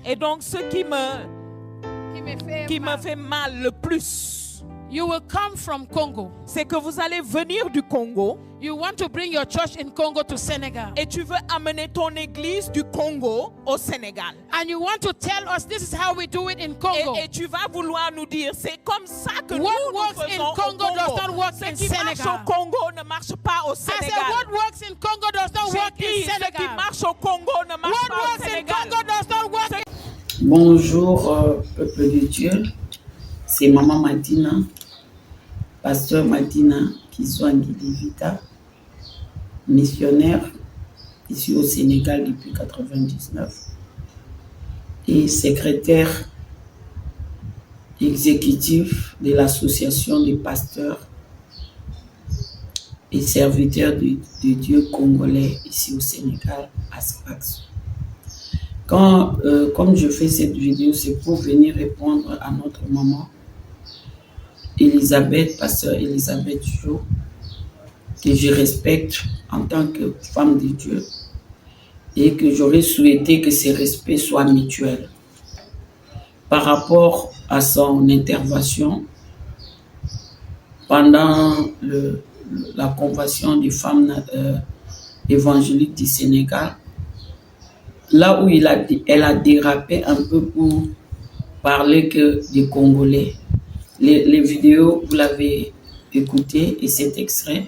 Et donc, ce qui me fait mal le plus, you will come from Congo. C'est que vous allez venir du Congo. You want to bring your church in Congo to Senegal. Et tu veux amener ton église du Congo au Sénégal. And you want to tell us this is how we do it in Congo. Et tu vas vouloir nous dire c'est comme ça que what nous works faisons in Congo au Congo. does not work Ce in qui Senegal. marche au Congo ne marche pas au I Sénégal. said what works in Congo does not work in Ce qui Senegal. marche au Congo ne marche What pas au works in Sénégal. Congo does not work in... Bonjour, peuple de Dieu. C'est Maman Madina, pasteur Madina Kiswangi Vita, missionnaire ici au Sénégal depuis 1999 et secrétaire exécutif de l'association des pasteurs et serviteurs de Dieu congolais ici au Sénégal, ASPAX. Comme je fais cette vidéo, c'est pour venir répondre à notre maman Elisabeth, pasteur Elisabeth Jo, que je respecte en tant que femme de Dieu et que j'aurais souhaité que ce respect soit mutuel. Par rapport à son intervention pendant la convention des femmes évangéliques du Sénégal, là où elle a dérapé un peu pour parler que des Congolais. Les vidéos, vous l'avez écouté et cet extrait,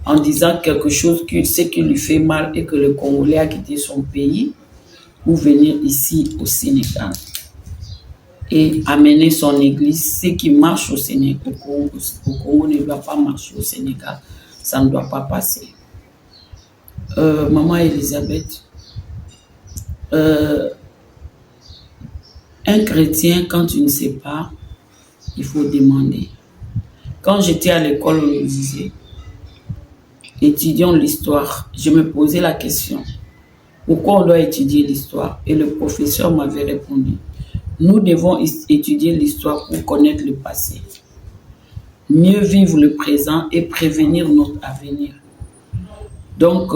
en disant quelque chose ce qui lui fait mal et que le Congolais a quitté son pays pour venir ici au Sénégal et amener son église. Ce qui marche au Sénégal, au Congo ne doit pas marcher au Sénégal, ça ne doit pas passer. Maman Elisabeth, un chrétien, quand tu ne sais pas, il faut demander. Quand j'étais à l'école, on nous disait, étudions l'histoire. Je me posais la question, pourquoi on doit étudier l'histoire? Et le professeur m'avait répondu, nous devons étudier l'histoire pour connaître le passé, mieux vivre le présent et prévenir notre avenir. Donc,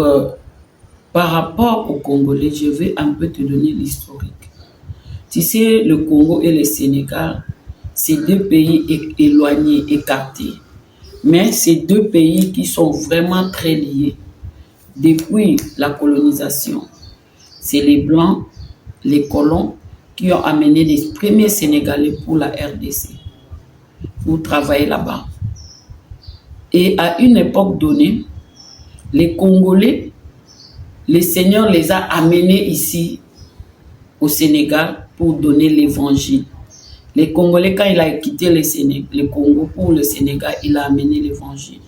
par rapport au Congolais, je vais un peu te donner l'historique. Tu sais, le Congo et le Sénégal, c'est deux pays éloignés, écartés. Mais c'est deux pays qui sont vraiment très liés. Depuis la colonisation, c'est les Blancs, les colons, qui ont amené les premiers Sénégalais pour la RDC, pour travailler là-bas. Et à une époque donnée, les Congolais, le Seigneur les a amenés ici, au Sénégal, pour donner l'évangile. Les Congolais, quand il a quitté le Congo pour le Sénégal, il a amené l'évangile.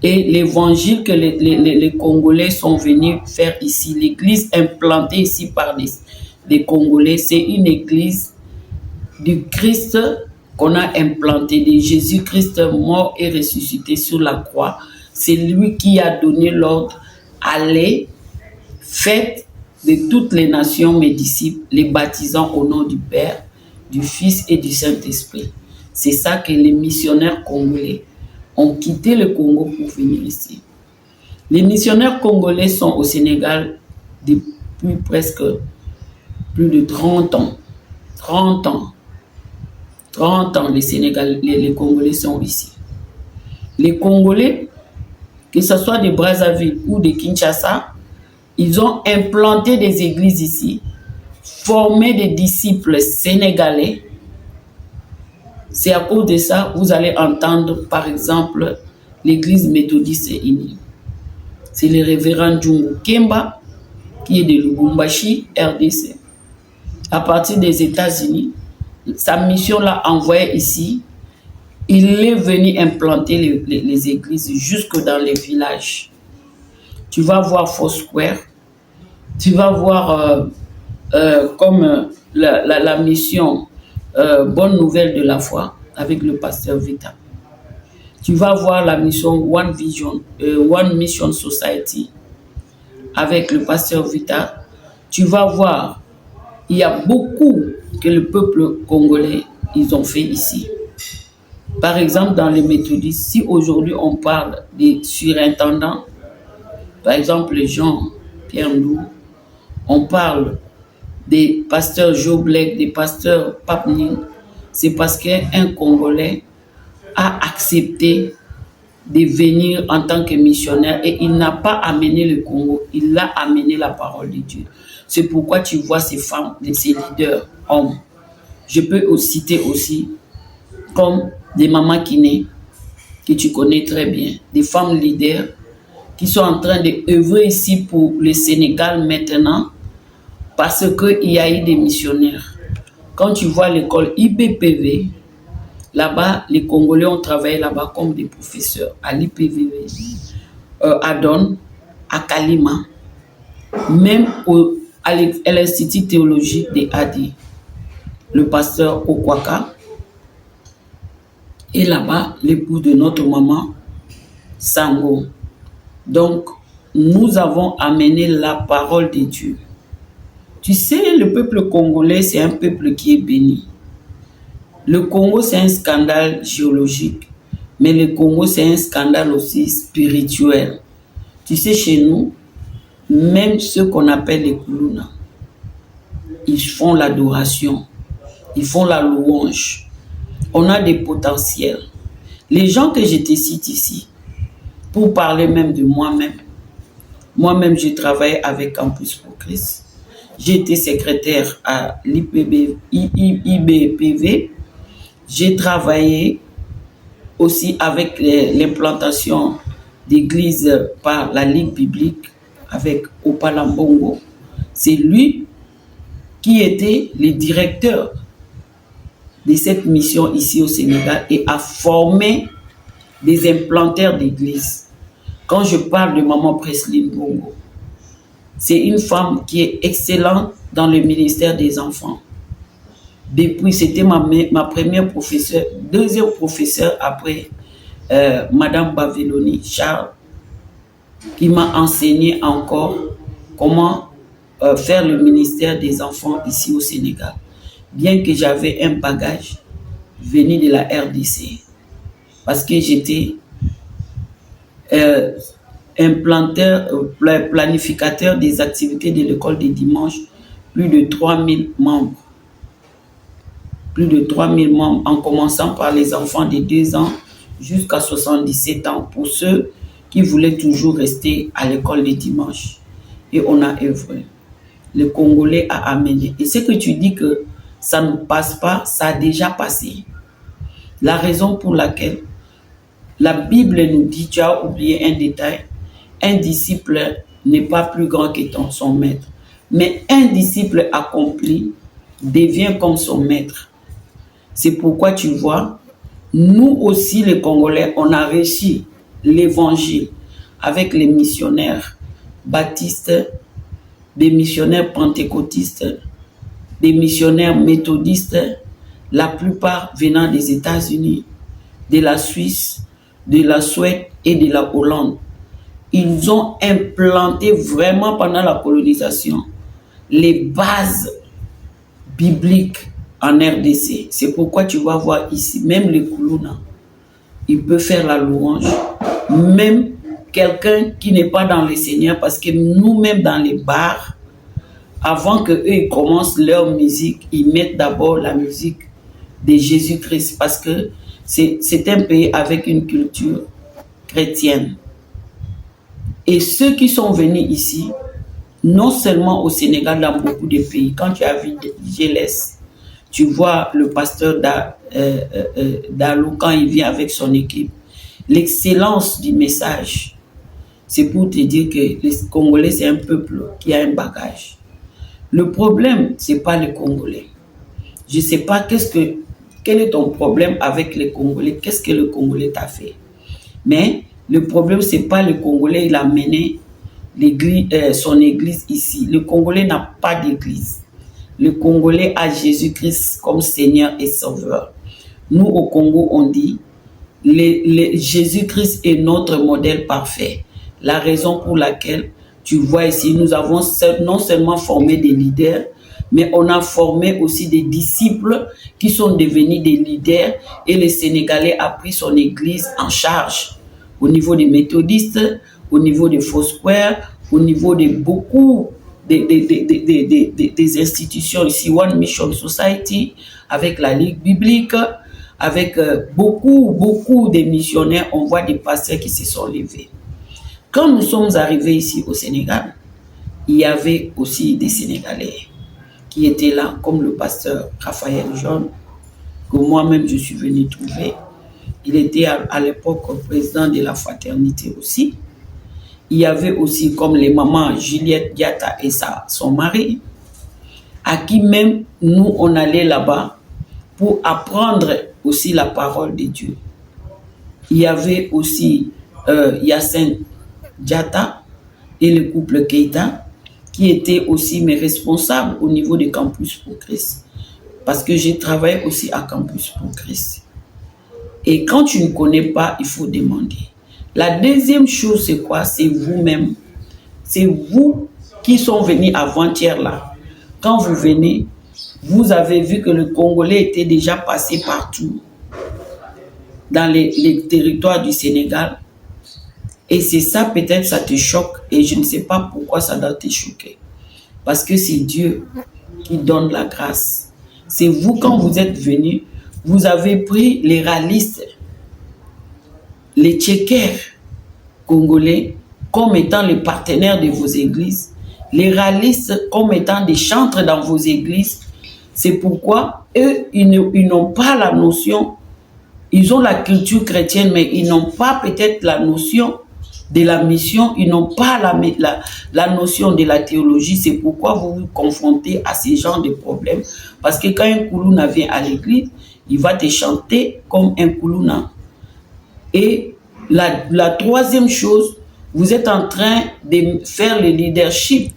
Et l'évangile que les Congolais sont venus faire ici, l'église implantée ici par les Congolais, c'est une église du Christ qu'on a implantée, de Jésus-Christ mort et ressuscité sur la croix. C'est lui qui a donné l'ordre, allez, faites de toutes les nations mes disciples, les baptisant au nom du Père, du Fils et du Saint-Esprit. C'est ça que les missionnaires congolais ont quitté le Congo pour venir ici. Les missionnaires congolais sont au Sénégal depuis presque plus de 30 ans. 30 ans. 30 ans, les Congolais sont ici. Les Congolais, que ce soit de Brazzaville ou de Kinshasa, ils ont implanté des églises ici, formé des disciples sénégalais. C'est à cause de ça que vous allez entendre, par exemple, l'église méthodiste unie. C'est le révérend Djungu Kemba, qui est de Lubumbashi, RDC. À partir des États-Unis, sa mission l'a envoyé ici. Il est venu implanter les églises jusque dans les villages. Tu vas voir Foursquare, tu vas voir comme la mission Bonne Nouvelle de la Foi avec le pasteur Vita. Tu vas voir la mission One Vision, One Mission Society avec le pasteur Vita. Tu vas voir, il y a beaucoup que le peuple congolais, ils ont fait ici. Par exemple, dans les méthodistes, si aujourd'hui on parle des surintendants, par exemple Jean-Pierre Ndou, on parle des pasteurs Joblek, des pasteurs Papning, c'est parce qu'un Congolais a accepté de venir en tant que missionnaire et il n'a pas amené le Congo, il a amené la parole de Dieu. C'est pourquoi tu vois ces femmes, ces leaders hommes. Je peux citer aussi comme des mamans Kiné, que tu connais très bien, des femmes leaders qui sont en train d'œuvrer ici pour le Sénégal maintenant parce qu'il y a eu des missionnaires. Quand tu vois l'école IBPV, là-bas, les Congolais ont travaillé là-bas comme des professeurs à l'IPVV, à Don, à Kalima, même à l'Institut théologique des Adi, le pasteur Okwaka. Et là-bas, l'époux de notre maman, Sango. Donc, nous avons amené la parole de Dieu. Tu sais, le peuple congolais, c'est un peuple qui est béni. Le Congo, c'est un scandale géologique, mais le Congo, c'est un scandale aussi spirituel. Tu sais, chez nous, même ceux qu'on appelle les Koulouna, ils font l'adoration, ils font la louange. On a des potentiels. Les gens que je te cite ici, pour parler même de moi-même, moi-même, j'ai travaillé avec Campus pour Christ. J'ai été secrétaire à l'IBPV. J'ai travaillé aussi avec l'implantation d'églises par la Ligue biblique avec Opalambongo. C'est lui qui était le directeur de cette mission ici au Sénégal et a formé des implanteurs d'églises. Quand je parle de Maman Presline Bongo, c'est une femme qui est excellente dans le ministère des enfants. Depuis, c'était ma première professeure, deuxième professeure après Madame Baveloni, Charles, qui m'a enseigné encore comment faire le ministère des enfants ici au Sénégal. Bien que j'avais un bagage venu de la RDC, parce que j'étais implanteur, planificateur des activités de l'école des dimanches, plus de 3000 membres. Plus de 3000 membres, en commençant par les enfants de 2 ans jusqu'à 77 ans, pour ceux qui voulaient toujours rester à l'école des dimanches. Et on a œuvré. Le Congolais a amené. Et ce que tu dis que ça ne passe pas, ça a déjà passé. La raison pour laquelle la Bible nous dit, tu as oublié un détail, un disciple n'est pas plus grand que son maître. Mais un disciple accompli devient comme son maître. C'est pourquoi tu vois, nous aussi les Congolais, on a réussi l'évangile avec les missionnaires baptistes, des missionnaires pentecôtistes, des missionnaires méthodistes, la plupart venant des États-Unis, de la Suisse, de la Suède et de la Hollande. Ils ont implanté vraiment pendant la colonisation les bases bibliques en RDC. C'est pourquoi tu vas voir ici, même les Koulouna, il peut faire la louange. Même quelqu'un qui n'est pas dans le Seigneur, parce que nous-mêmes dans les bars, avant qu'eux ils commencent leur musique, ils mettent d'abord la musique de Jésus-Christ, parce que c'est un pays avec une culture chrétienne. Et ceux qui sont venus ici, non seulement au Sénégal, dans beaucoup de pays, quand tu as vu Gélès, tu vois le pasteur Dalou quand il vient avec son équipe, l'excellence du message, c'est pour te dire que les Congolais, c'est un peuple qui a un bagage. Le problème, ce n'est pas les Congolais. Je ne sais pas quel est ton problème avec les Congolais, qu'est-ce que le Congolais t'a fait. Mais le problème, ce n'est pas le Congolais, il a mené son église ici. Le Congolais n'a pas d'église. Le Congolais a Jésus-Christ comme Seigneur et Sauveur. Nous, au Congo, on dit, Jésus-Christ est notre modèle parfait. La raison pour laquelle, tu vois ici, nous avons non seulement formé des leaders, mais on a formé aussi des disciples qui sont devenus des leaders et le Sénégalais a pris son église en charge au niveau des méthodistes, au niveau des Foursquare, au niveau de beaucoup des institutions ici, One Mission Society, avec la Ligue biblique, avec beaucoup de missionnaires, on voit des pasteurs qui se sont levés. Quand nous sommes arrivés ici au Sénégal, il y avait aussi des Sénégalais qui étaient là, comme le pasteur Raphaël John, que moi-même je suis venu trouver. Il était à l'époque président de la fraternité aussi. Il y avait aussi comme les mamans Juliette Diatta et son mari, à qui même nous on allait là-bas pour apprendre aussi la parole de Dieu. Il y avait aussi Yacine Diatta et le couple Keita, qui étaient aussi mes responsables au niveau du Campus pour Christ. Parce que j'ai travaillé aussi à Campus pour Christ. Et quand tu ne connais pas, il faut demander. La deuxième chose, c'est quoi? C'est vous-même. C'est vous qui sont venus avant-hier là. Quand vous venez, vous avez vu que le Congolais était déjà passé partout dans les territoires du Sénégal. Et c'est ça, peut-être, ça te choque. Et je ne sais pas pourquoi ça doit te choquer. Parce que c'est Dieu qui donne la grâce. C'est vous, quand vous êtes venus, vous avez pris les rallistes, les tchékers congolais, comme étant les partenaires de vos églises, les rallistes comme étant des chantres dans vos églises. C'est pourquoi eux, ils n'ont pas la notion, ils ont la culture chrétienne, mais ils n'ont pas peut-être la notion de la mission, ils n'ont pas la notion de la théologie. C'est pourquoi vous vous confrontez à ces genres de problèmes. Parce que quand un Koulouna vient à l'église, il va te chanter comme un Koulouna. Et la troisième chose, vous êtes en train de faire le leadership,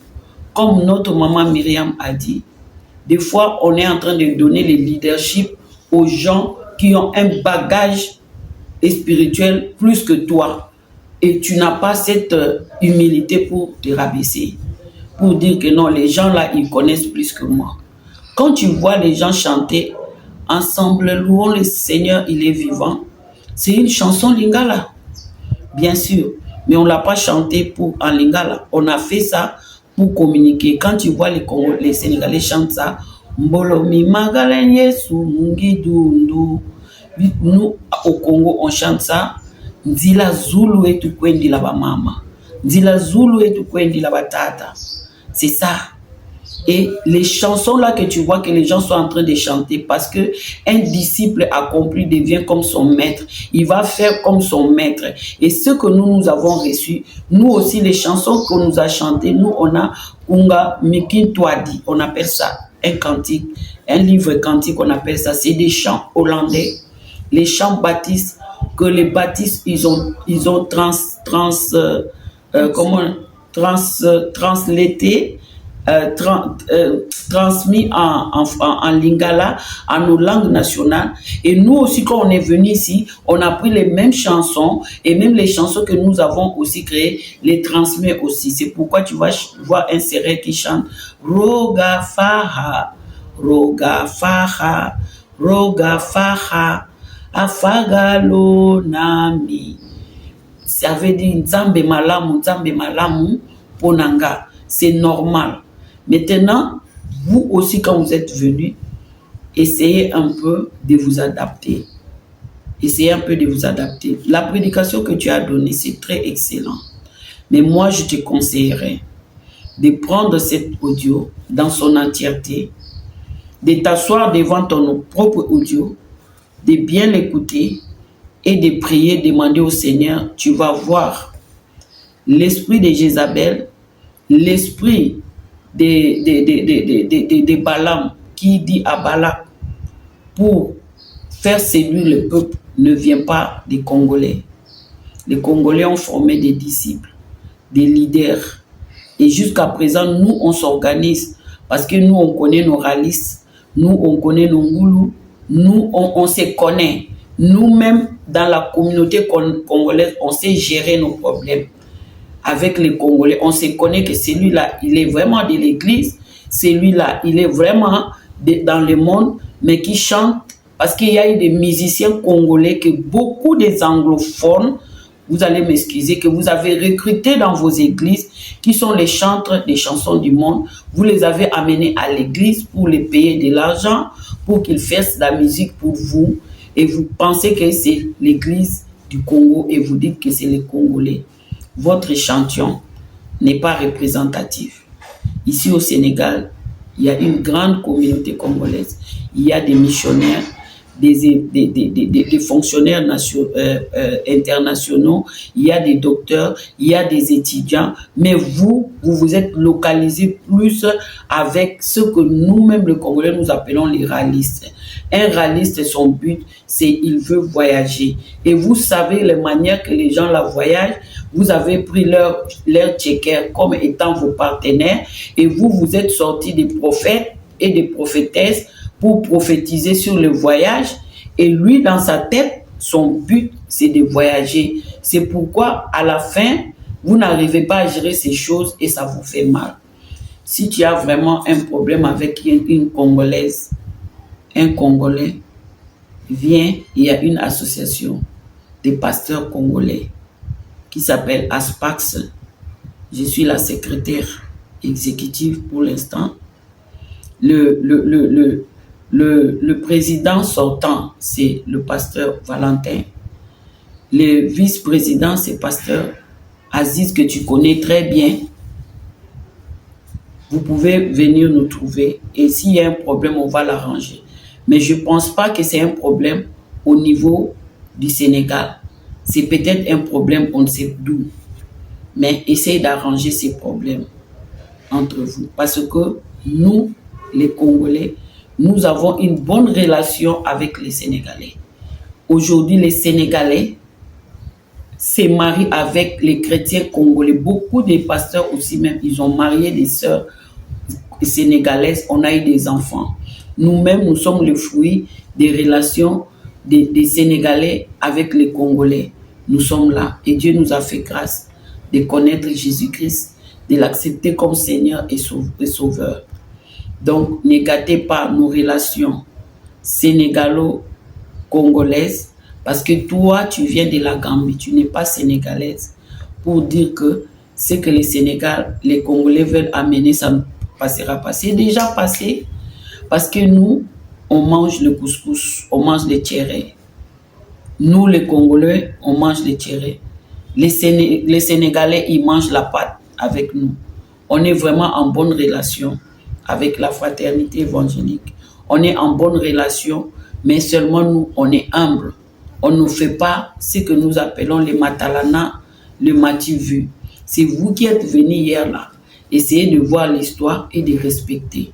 comme notre maman Myriam a dit. Des fois, on est en train de donner le leadership aux gens qui ont un bagage spirituel plus que toi. Et tu n'as pas cette humilité pour te rabaisser, pour dire que non, les gens là, ils connaissent plus que moi. Quand tu vois les gens chanter ensemble, louons le Seigneur, il est vivant, c'est une chanson lingala, bien sûr, mais on ne l'a pas chanté en lingala. On a fait ça pour communiquer. Quand tu vois les Sénégalais chantent ça, Mbolomi Magalen Yesu Mungidundu. Nous, au Congo, on chante ça. Nzila Zulu et tout kwendi la ba mama. Nzila Zulu et tout kwendi la ba tata. C'est ça. Et les chansons là que tu vois que les gens sont en train de chanter, parce que un disciple accompli devient comme son maître. Il va faire comme son maître. Et ce que nous avons reçu, nous aussi les chansons qu'on nous a chantées, nous on a Unga Mikin Twadi, on appelle ça un cantique, un livre cantique, on appelle ça. C'est des chants hollandais, les chants baptistes que les baptistes ils ont translété. Transmis en lingala, en nos langues nationales. Et nous aussi, quand on est venu ici, on a pris les mêmes chansons et même les chansons que nous avons aussi créées, les transmet aussi. C'est pourquoi tu vas voir un sérère qui chante Roga Faha, Roga Faha, Roga Faha, Afagalo Nami. Ça veut dire Nzambe Malamu, Ponanga. C'est normal. Maintenant, vous aussi, quand vous êtes venus, essayez un peu de vous adapter. Essayez un peu de vous adapter. La prédication que tu as donnée, c'est très excellent. Mais moi, je te conseillerais de prendre cet audio dans son entièreté, de t'asseoir devant ton propre audio, de bien l'écouter et de prier, demander au Seigneur. Tu vas voir l'esprit de Jézabel, l'esprit de Balaam qui dit à Balak pour faire séduire le peuple ne vient pas des Congolais. Les Congolais ont formé des disciples, des leaders. Et jusqu'à présent, nous, on s'organise parce que nous, on connaît nos rallistes, nous, on connaît nos ngoulous, nous, on se connaît. Nous-mêmes, dans la communauté congolaise, on sait gérer nos problèmes. Avec les Congolais, on se connaît que celui-là, il est vraiment de l'église, celui-là, il est vraiment dans le monde, mais qui chante, parce qu'il y a eu des musiciens congolais que beaucoup des anglophones vous allez m'excuser, que vous avez recruté dans vos églises, qui sont les chantres des chansons du monde, vous les avez amenés à l'église pour les payer de l'argent, pour qu'ils fassent la musique pour vous, et vous pensez que c'est l'église du Congo, et vous dites que c'est les Congolais. Votre échantillon n'est pas représentatif. Ici au Sénégal, il y a une grande communauté congolaise. Il y a des missionnaires, des fonctionnaires internationaux, il y a des docteurs, il y a des étudiants, mais vous vous êtes localisé plus avec ce que nous-mêmes, les Congolais, nous appelons les rallistes. Un ralliste, son but, c'est il veut voyager. Et vous savez les manières que les gens la voyagent. Vous avez pris leur checker comme étant vos partenaires et vous êtes sortis des prophètes et des prophétesses pour prophétiser sur le voyage. Et lui, dans sa tête, son but, c'est de voyager. C'est pourquoi, à la fin, vous n'arrivez pas à gérer ces choses et ça vous fait mal. Si tu as vraiment un problème avec une Congolaise, un Congolais, viens, il y a une association des pasteurs congolais qui s'appelle ASPAX. Je suis la secrétaire exécutive pour l'instant. Le président sortant, c'est le pasteur Valentin. Le vice-président, c'est pasteur Aziz, que tu connais très bien. Vous pouvez venir nous trouver et s'il y a un problème, on va l'arranger. Mais je ne pense pas que c'est un problème au niveau du Sénégal. C'est peut-être un problème, on ne sait d'où. Mais essayez d'arranger ces problèmes entre vous. Parce que nous, les Congolais, nous avons une bonne relation avec les Sénégalais. Aujourd'hui, les Sénégalais se marient avec les chrétiens congolais. Beaucoup de pasteurs aussi même, ils ont marié des sœurs sénégalaises. On a eu des enfants. Nous-mêmes, nous sommes le fruit des relations des Sénégalais avec les Congolais. Nous sommes là et Dieu nous a fait grâce de connaître Jésus-Christ, de l'accepter comme Seigneur et Sauveur. Donc, ne gâtez pas nos relations sénégalo-congolaises parce que toi, tu viens de la Gambie, tu n'es pas sénégalaise. Pour dire que ce que les Congolais veulent amener, ça ne passera pas. C'est déjà passé parce que nous, on mange le couscous, on mange les tchérés. Nous, les Congolais, on mange les tchérés. Les Sénégalais, ils mangent la pâte avec nous. On est vraiment en bonne relation avec la fraternité évangélique. On est en bonne relation, mais seulement nous, on est humble. On ne fait pas ce que nous appelons les matalana, le mati-vu. C'est vous qui êtes venus hier là. Essayez de voir l'histoire et de respecter.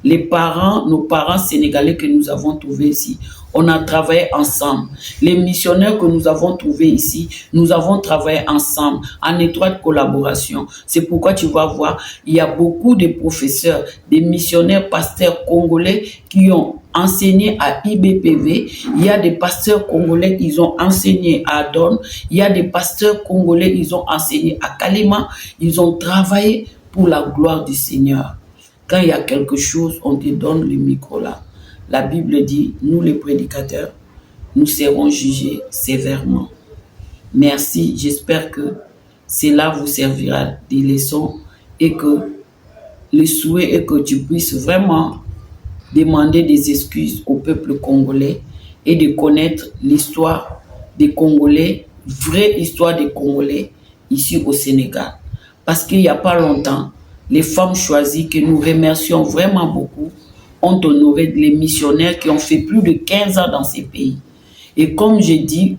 Nos parents sénégalais que nous avons trouvés ici, on a travaillé ensemble. Les missionnaires que nous avons trouvés ici, nous avons travaillé ensemble, en étroite collaboration. C'est pourquoi tu vas voir, il y a beaucoup de professeurs, des missionnaires, pasteurs congolais qui ont enseigné à IBPV. Il y a des pasteurs congolais, ils ont enseigné à Adon. Il y a des pasteurs congolais, ils ont enseigné à Kalima. Ils ont travaillé pour la gloire du Seigneur. Quand il y a quelque chose, on te donne le micro là. La Bible dit, nous les prédicateurs, nous serons jugés sévèrement. Merci, j'espère que cela vous servira des leçons et que le souhait est que tu puisses vraiment demander des excuses au peuple congolais et de connaître l'histoire des Congolais, vraie histoire des Congolais ici au Sénégal. Parce qu'il n'y a pas longtemps, les femmes choisies que nous remercions vraiment beaucoup ont honoré les missionnaires qui ont fait plus de 15 ans dans ces pays. Et comme j'ai dit,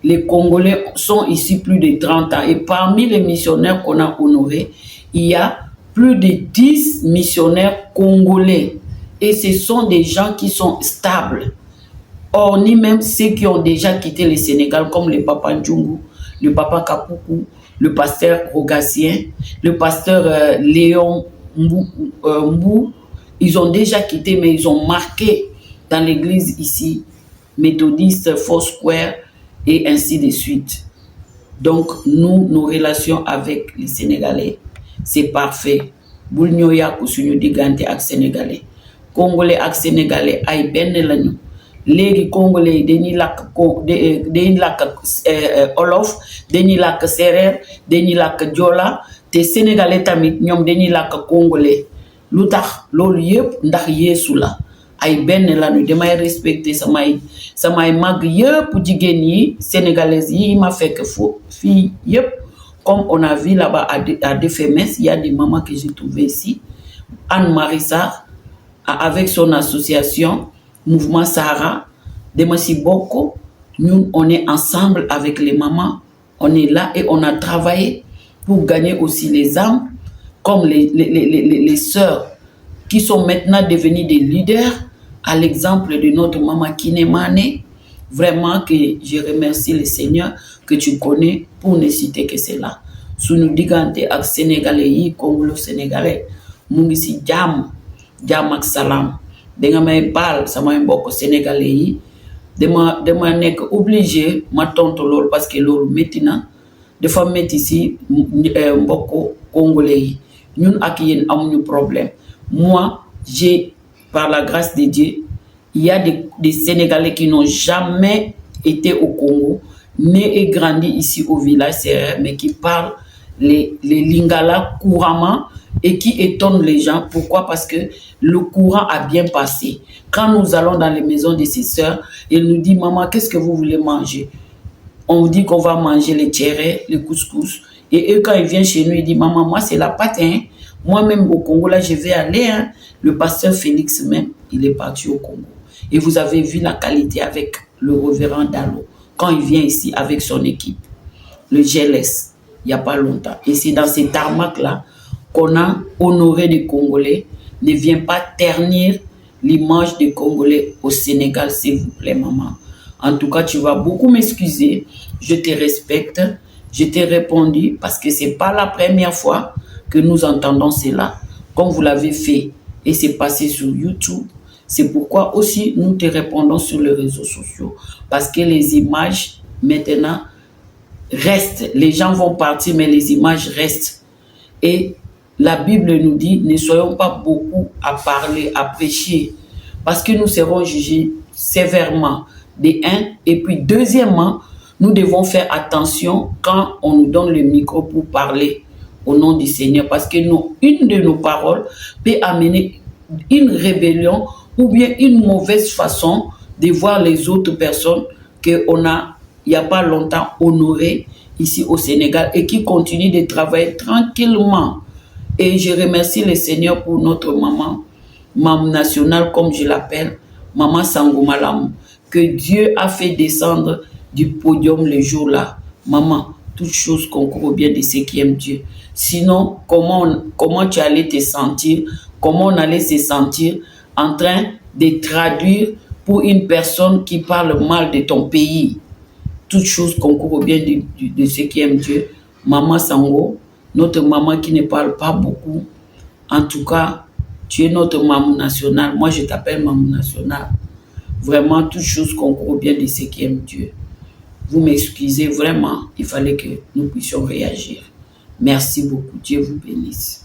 les Congolais sont ici plus de 30 ans. Et parmi les missionnaires qu'on a honorés, il y a plus de 10 missionnaires congolais. Et ce sont des gens qui sont stables. Or, ni même ceux qui ont déjà quitté le Sénégal, comme le papa Ndjungu, le papa Kapoukou, le pasteur Rogassien, le pasteur Léon Mbou, ils ont déjà quitté, mais ils ont marqué dans l'église ici, méthodiste, Foursquare, et ainsi de suite. Donc, nous, nos relations avec les Sénégalais, c'est parfait. Boulnyoya Kousunyo Digante avec Sénégalais. Congolais avec Sénégalais, aïe ben lañu. Les Congolais, dañuy làkk dañuy làkk olof, dañuy làkk séeréer, dañuy làkk joola, te sénégalais tamit ñoom dañuy làkk congolais. Lu tax loolu yëpp ndax Yeesu la. Ay benn lañu, damay respecter samay mag yëpp jigéen yi sénégalaises yi ma fekk fii yëpp. Comme on a vu là-bas à Defemes, il y a des mamans que j'ai trouvées ici. Anne Marissa, avec son association Mouvement Sahara, Demasi Boko, nous, on est ensemble avec les mamans. On est là et on a travaillé pour gagner aussi les âmes, comme les sœurs qui sont maintenant devenues des leaders, à l'exemple de notre maman Kinemane. Vraiment que je remercie le Seigneur que tu connais pour ne citer que cela. Sunu digante ak Sénégalais yi, Congolo-Sénégalais, mu ngi ci jàmm ak salaam. Danga may baal samay mbokk Sénégalais yi, dama nekk obligé ma tontu loolu parce que loolu métti na, dafa métti ci mbokk Congolais yi. Ñun ak yéen amuñu problème. Moi, par la grâce de Dieu, il y a des Sénégalais qui n'ont jamais été au Congo, nés et grandis ici au village sérère, mais qui parlent les Lingala couramment et qui étonnent les gens. Pourquoi? Parce que le courant a bien passé. Quand nous allons dans les maisons de ses sœurs, elles nous disent, maman, qu'est-ce que vous voulez manger? On vous dit qu'on va manger les tchérés, les couscous. Et eux, quand ils viennent chez nous, ils disent, maman, moi, c'est la pâte. Hein. Moi-même, au Congo, là, je vais aller. Hein. Le pasteur Félix même, il est parti au Congo. Et vous avez vu la qualité avec le révérend Dalo, quand il vient ici avec son équipe, le GLS, il n'y a pas longtemps. Et c'est dans ces tarmacs-là qu'on a honoré les Congolais. Ne viens pas ternir l'image des Congolais au Sénégal, s'il vous plaît, maman. En tout cas, tu vas beaucoup m'excuser. Je te respecte. Je t'ai répondu parce que ce n'est pas la première fois que nous entendons cela, comme vous l'avez fait. Et c'est passé sur YouTube. C'est pourquoi aussi nous te répondons sur les réseaux sociaux. Parce que les images, maintenant, restent. Les gens vont partir, mais les images restent. Et la Bible nous dit, ne soyons pas beaucoup à parler, à prêcher. Parce que nous serons jugés sévèrement. De un. Et puis, deuxièmement, nous devons faire attention quand on nous donne le micro pour parler au nom du Seigneur. Parce que une de nos paroles peut amener une rébellion ou bien une mauvaise façon de voir les autres personnes qu'on a, il n'y a pas longtemps, honorées ici au Sénégal et qui continuent de travailler tranquillement. Et je remercie le Seigneur pour notre maman nationale, comme je l'appelle, Maman Sangomalam, que Dieu a fait descendre du podium le jour-là. Maman, toute chose concourt au bien de ceux qui aiment Dieu. Sinon, comment tu allais te sentir, comment on allait se sentir en train de traduire pour une personne qui parle mal de ton pays. Toute chose concourt au bien de ceux qui aiment Dieu. Maman Sango, notre maman qui ne parle pas beaucoup. En tout cas, tu es notre maman nationale. Moi, je t'appelle maman nationale. Vraiment, toute chose concourt au bien de ceux qui aiment Dieu. Vous m'excusez, vraiment, il fallait que nous puissions réagir. Merci beaucoup. Dieu vous bénisse.